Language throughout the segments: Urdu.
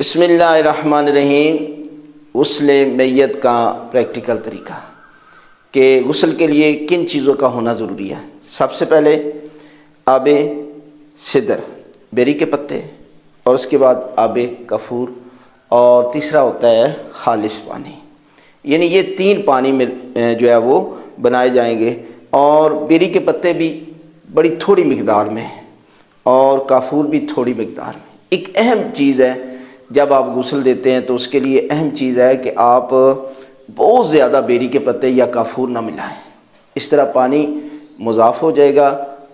بسم اللہ الرحمن الرحیم۔ غسل میت کا پریکٹیکل طریقہ کہ غسل کے لیے کن چیزوں کا ہونا ضروری ہے۔ سب سے پہلے آب سدر، بیری کے پتے، اور اس کے بعد آب کافور، اور تیسرا ہوتا ہے خالص پانی۔ یعنی یہ تین پانی میں جو ہے وہ بنائے جائیں گے، اور بیری کے پتے بھی بڑی تھوڑی مقدار میں اور کافور بھی تھوڑی مقدار میں۔ ایک اہم چیز ہے، جب آپ غسل دیتے ہیں تو اس کے لیے اہم چیز ہے کہ آپ بہت زیادہ بیری کے پتے یا کافور نہ ملائیں۔ اس طرح پانی مضاف ہو جائے گا،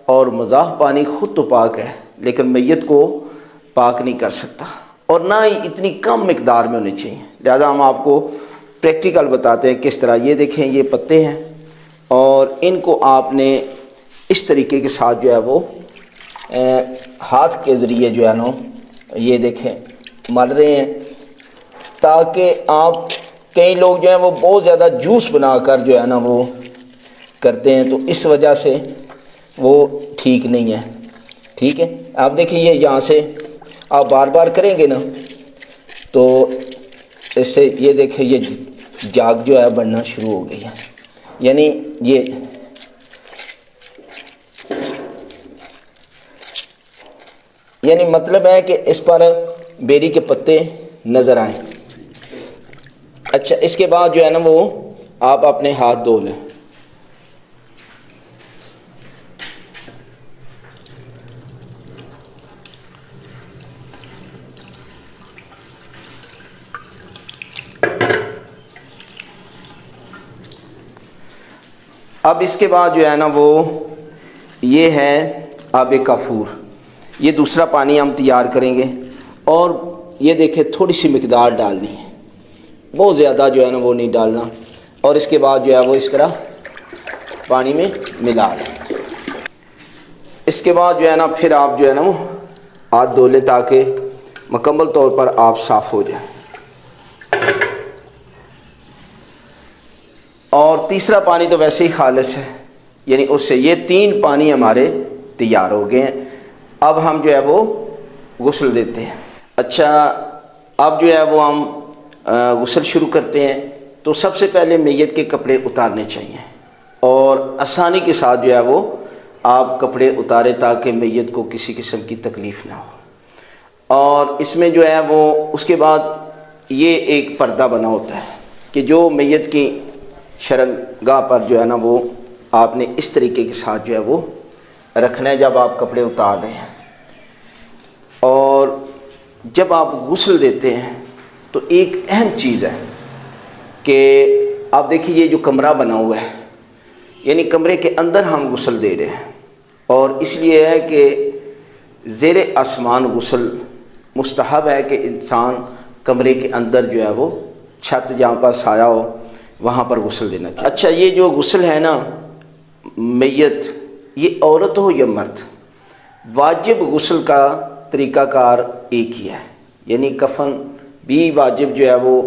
اور مضاف پانی خود تو پاک ہے لیکن میت کو پاک نہیں کر سکتا، اور نہ ہی اتنی کم مقدار میں ہونی چاہیے۔ لہذا ہم آپ کو پریکٹیکل بتاتے ہیں کس طرح۔ یہ دیکھیں، یہ پتے ہیں، اور ان کو آپ نے اس طریقے کے ساتھ جو ہے وہ ہاتھ کے ذریعے جو ہے نا، یہ دیکھیں مل رہے ہیں، تاکہ آپ کئی لوگ جو ہیں وہ بہت زیادہ جوس بنا کر جو ہے نا وہ کرتے ہیں، تو اس وجہ سے وہ ٹھیک نہیں ہے۔ ٹھیک ہے، آپ دیکھیں یہ یہاں سے آپ بار بار کریں گے نا تو اس سے یہ دیکھیں یہ جاگ جو ہے بڑھنا شروع ہو گئی ہے۔ یعنی مطلب ہے کہ اس پر بیری کے پتے نظر آئیں۔ اچھا، اس کے بعد جو ہے نا وہ آپ اپنے ہاتھ دھو لیں۔ اب اس کے بعد جو ہے نا وہ یہ ہے آب کافور۔ یہ دوسرا پانی ہم تیار کریں گے، اور یہ دیکھیں تھوڑی سی مقدار ڈالنی ہے، بہت زیادہ جو ہے نا وہ نہیں ڈالنا، اور اس کے بعد جو ہے وہ اس طرح پانی میں ملا لیں۔ اس کے بعد جو ہے نا پھر آپ جو ہے نا وہ ہاتھ دھو لیں تاکہ مکمل طور پر آپ صاف ہو جائیں۔ اور تیسرا پانی تو ویسے ہی خالص ہے، یعنی اس سے یہ تین پانی ہمارے تیار ہو گئے ہیں۔ اب ہم جو ہے وہ غسل دیتے ہیں۔ اچھا، اب جو ہے وہ ہم غسل شروع کرتے ہیں، تو سب سے پہلے میت کے کپڑے اتارنے چاہیے، اور آسانی کے ساتھ جو ہے وہ آپ کپڑے اتاریں تاکہ میت کو کسی قسم کی تکلیف نہ ہو۔ اور اس میں جو ہے وہ اس کے بعد یہ ایک پردہ بنا ہوتا ہے کہ جو میت کی شرمگاہ پر جو ہے نا وہ آپ نے اس طریقے کے ساتھ جو ہے وہ رکھنا ہے جب آپ کپڑے اتار رہے ہیں۔ اور جب آپ غسل دیتے ہیں تو ایک اہم چیز ہے کہ آپ دیکھیے یہ جو کمرہ بنا ہوا ہے، یعنی کمرے کے اندر ہم غسل دے رہے ہیں، اور اس لیے ہے کہ زیر آسمان غسل مستحب ہے کہ انسان کمرے کے اندر جو ہے وہ چھت جہاں پر سایہ ہو وہاں پر غسل دینا چاہیے۔ اچھا، یہ جو غسل ہے نا میت، یہ عورت ہو یا مرد، واجب غسل کا طریقہ کار ایک ہی ہے، یعنی کفن بھی واجب جو ہے وہ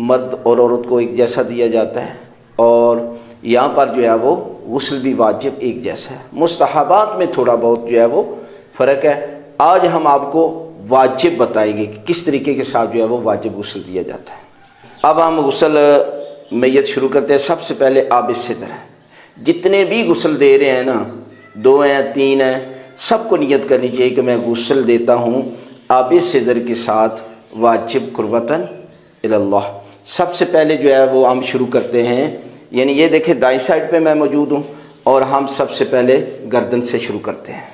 مرد اور عورت کو ایک جیسا دیا جاتا ہے، اور یہاں پر جو ہے وہ غسل بھی واجب ایک جیسا ہے۔ مستحبات میں تھوڑا بہت جو ہے وہ فرق ہے۔ آج ہم آپ کو واجب بتائیں گے کہ کس طریقے کے ساتھ جو ہے وہ واجب غسل دیا جاتا ہے۔ اب ہم غسل میت شروع کرتے ہیں۔ سب سے پہلے آب سدر ہے۔ جتنے بھی غسل دے رہے ہیں نا، 2 ہیں 3 ہیں، سب کو نیت کرنی چاہیے کہ میں غسل دیتا ہوں آب سدر کے ساتھ واجب قربتاً اللہ۔ سب سے پہلے جو ہے وہ ہم شروع کرتے ہیں، یعنی یہ دیکھیں دائیں سائڈ پہ میں موجود ہوں، اور ہم سب سے پہلے گردن سے شروع کرتے ہیں۔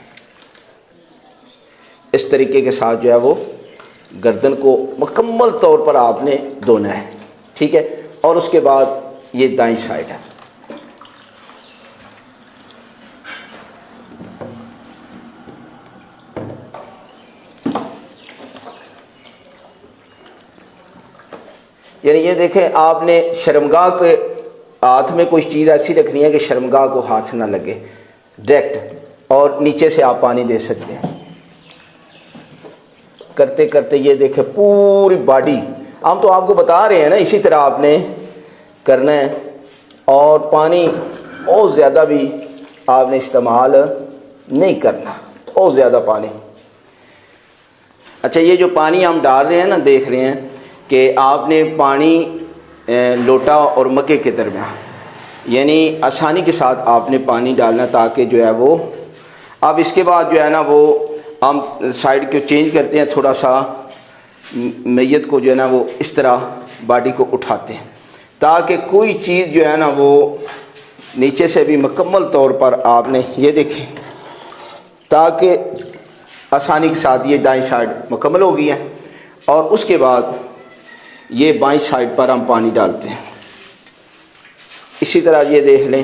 اس طریقے کے ساتھ جو ہے وہ گردن کو مکمل طور پر آپ نے دھونا ہے، ٹھیک ہے، اور اس کے بعد یہ دائیں سائڈ ہے۔ یعنی یہ دیکھیں آپ نے شرمگاہ کے ہاتھ میں کوئی چیز ایسی رکھنی ہے کہ شرمگاہ کو ہاتھ نہ لگے ڈائریکٹ، اور نیچے سے آپ پانی دے سکتے ہیں۔ کرتے کرتے یہ دیکھیں پوری باڈی، ہم تو آپ کو بتا رہے ہیں نا، اسی طرح آپ نے کرنا ہے، اور پانی بہت زیادہ بھی آپ نے استعمال نہیں کرنا، بہت زیادہ پانی۔ اچھا یہ جو پانی ہم ڈال رہے ہیں نا، دیکھ رہے ہیں کہ آپ نے پانی لوٹا اور مکے کے درمیان، یعنی آسانی کے ساتھ آپ نے پانی ڈالنا تاکہ جو ہے وہ، اب اس کے بعد جو ہے نا وہ ہم سائڈ کو چینج کرتے ہیں، تھوڑا سا میت کو جو ہے نا وہ اس طرح باڈی کو اٹھاتے ہیں تاکہ کوئی چیز جو ہے نا وہ نیچے سے بھی مکمل طور پر آپ نے یہ دیکھیں، تاکہ آسانی کے ساتھ یہ دائیں سائڈ مکمل ہو گئی ہے، اور اس کے بعد یہ بائیں سائڈ پر ہم پانی ڈالتے ہیں۔ اسی طرح یہ دیکھ لیں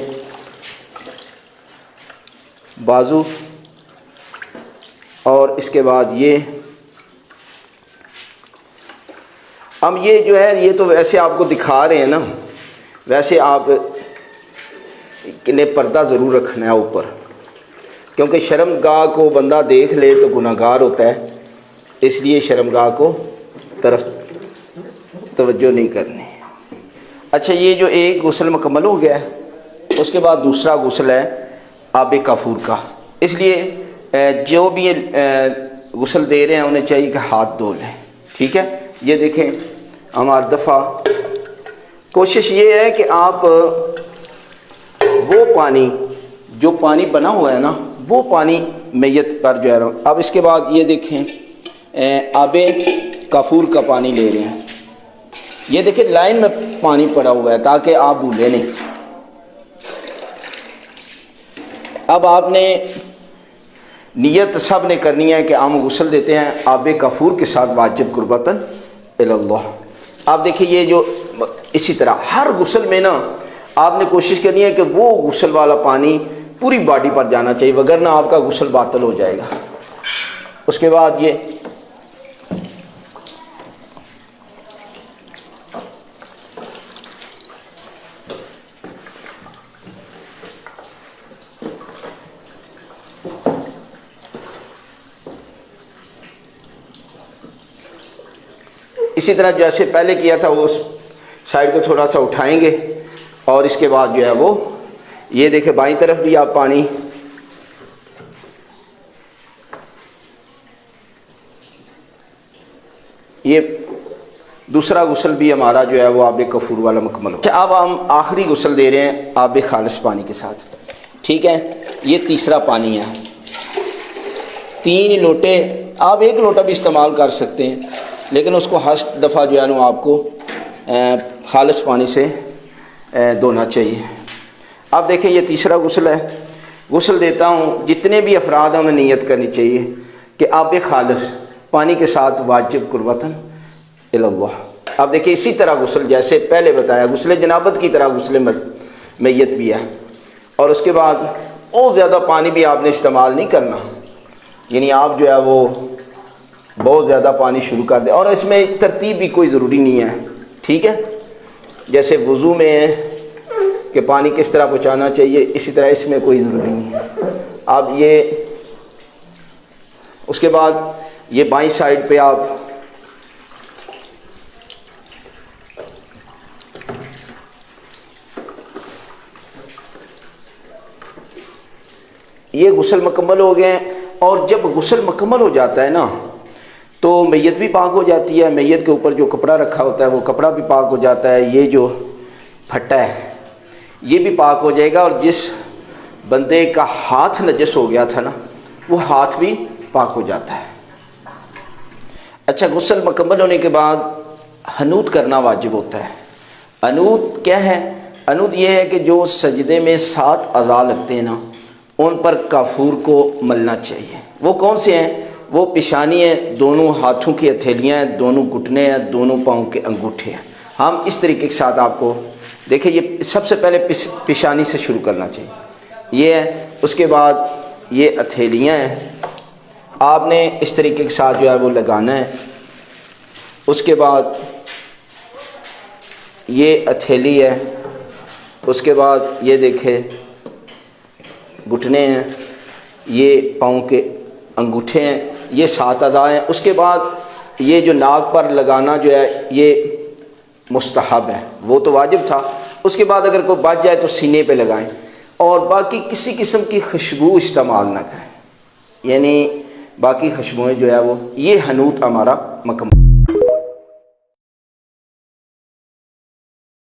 بازو، اور اس کے بعد یہ ہم یہ جو ہے یہ تو ویسے آپ کو دکھا رہے ہیں نا، ویسے آپ نے پردہ ضرور رکھنا ہے اوپر، کیونکہ شرمگاہ کو بندہ دیکھ لے تو گناہ گار ہوتا ہے، اس لیے شرمگاہ کو طرف توجہ نہیں کرنی۔ اچھا یہ جو ایک غسل مکمل ہو گیا ہے، اس کے بعد دوسرا غسل ہے آب کافور کا، اس لیے جو بھی غسل دے رہے ہیں انہیں چاہیے کہ ہاتھ دھو لیں، ٹھیک ہے۔ یہ دیکھیں ہمارا دفعہ، کوشش یہ ہے کہ آپ وہ پانی جو پانی بنا ہوا ہے نا وہ پانی میت پر جو ہے، اب اس کے بعد یہ دیکھیں آب کافور کا پانی لے رہے ہیں، یہ دیکھیں لائن میں پانی پڑا ہوا ہے تاکہ آپ بھولیں نہیں۔ اب آپ نے نیت سب نے کرنی ہے کہ ہم غسل دیتے ہیں آب کافور کے ساتھ واجب قربتاً اللہ۔ آپ دیکھیں یہ جو اسی طرح ہر غسل میں نا آپ نے کوشش کرنی ہے کہ وہ غسل والا پانی پوری باڈی پر جانا چاہیے، وگرنہ آپ کا غسل باطل ہو جائے گا۔ اس کے بعد یہ اسی طرح جیسے پہلے کیا تھا وہ سائڈ کو تھوڑا سا اٹھائیں گے، اور اس کے بعد جو ہے وہ یہ دیکھیں بائیں طرف بھی آپ پانی، یہ دوسرا غسل بھی ہمارا جو ہے وہ آب کافور والا مکمل ہو۔ اچھا اب ہم آخری غسل دے رہے ہیں آب خالص پانی کے ساتھ، ٹھیک ہے۔ یہ تیسرا پانی ہے، 3 لوٹے، آپ 1 لوٹا بھی استعمال کر سکتے ہیں، لیکن اس کو ہر دفعہ جو ہے نا آپ کو خالص پانی سے دھونا چاہیے۔ اب دیکھیں یہ تیسرا غسل ہے، غسل دیتا ہوں، جتنے بھی افراد ہیں انہیں نیت کرنی چاہیے کہ آب خالص پانی کے ساتھ واجب قربتاً اللہ۔ اب دیکھیں اسی طرح غسل جیسے پہلے بتایا، غسل جنابت کی طرح غسل میت بھی ہے، اور اس کے بعد اور زیادہ پانی بھی آپ نے استعمال نہیں کرنا، یعنی آپ جو ہے وہ بہت زیادہ پانی شروع کر دیں، اور اس میں ترتیب بھی کوئی ضروری نہیں ہے، ٹھیک ہے۔ جیسے وضو میں کہ پانی کس طرح پہنچانا چاہیے، اسی طرح اس میں کوئی ضروری نہیں ہے۔ اب یہ اس کے بعد یہ بائیں سائڈ پہ آپ یہ غسل مکمل ہو گئے ہیں، اور جب غسل مکمل ہو جاتا ہے نا تو میت بھی پاک ہو جاتی ہے، میت کے اوپر جو کپڑا رکھا ہوتا ہے وہ کپڑا بھی پاک ہو جاتا ہے، یہ جو پھٹا ہے یہ بھی پاک ہو جائے گا، اور جس بندے کا ہاتھ نجس ہو گیا تھا نا وہ ہاتھ بھی پاک ہو جاتا ہے۔ اچھا غسل مکمل ہونے کے بعد حنوت کرنا واجب ہوتا ہے۔ حنوت کیا ہے؟ حنوت یہ ہے کہ جو سجدے میں 7 اعضاء لگتے ہیں نا ان پر کافور کو ملنا چاہیے۔ وہ کون سے ہیں؟ وہ پیشانی ہے، دونوں ہاتھوں کی ہتھیلیاں ہیں، دونوں گھٹنے ہیں، دونوں پاؤں کے انگوٹھے ہیں۔ ہم اس طریقے کے ساتھ آپ کو دیکھیں، یہ سب سے پہلے پیشانی سے شروع کرنا چاہیے، یہ ہے، اس کے بعد یہ ہتھیلیاں ہیں، آپ نے اس طریقے کے ساتھ جو ہے وہ لگانا ہے۔ اس کے بعد یہ ہتھیلی ہے، اس کے بعد یہ دیکھیں گھٹنے ہیں، یہ پاؤں کے انگوٹھے ہیں، یہ 7 اعضاء ہیں۔ اس کے بعد یہ جو ناک پر لگانا جو ہے یہ مستحب ہے، وہ تو واجب تھا۔ اس کے بعد اگر کوئی بچ جائے تو سینے پہ لگائیں، اور باقی کسی قسم کی خوشبو استعمال نہ کریں، یعنی باقی خوشبوئیں جو ہے وہ یہ حنوط ہمارا مکمل.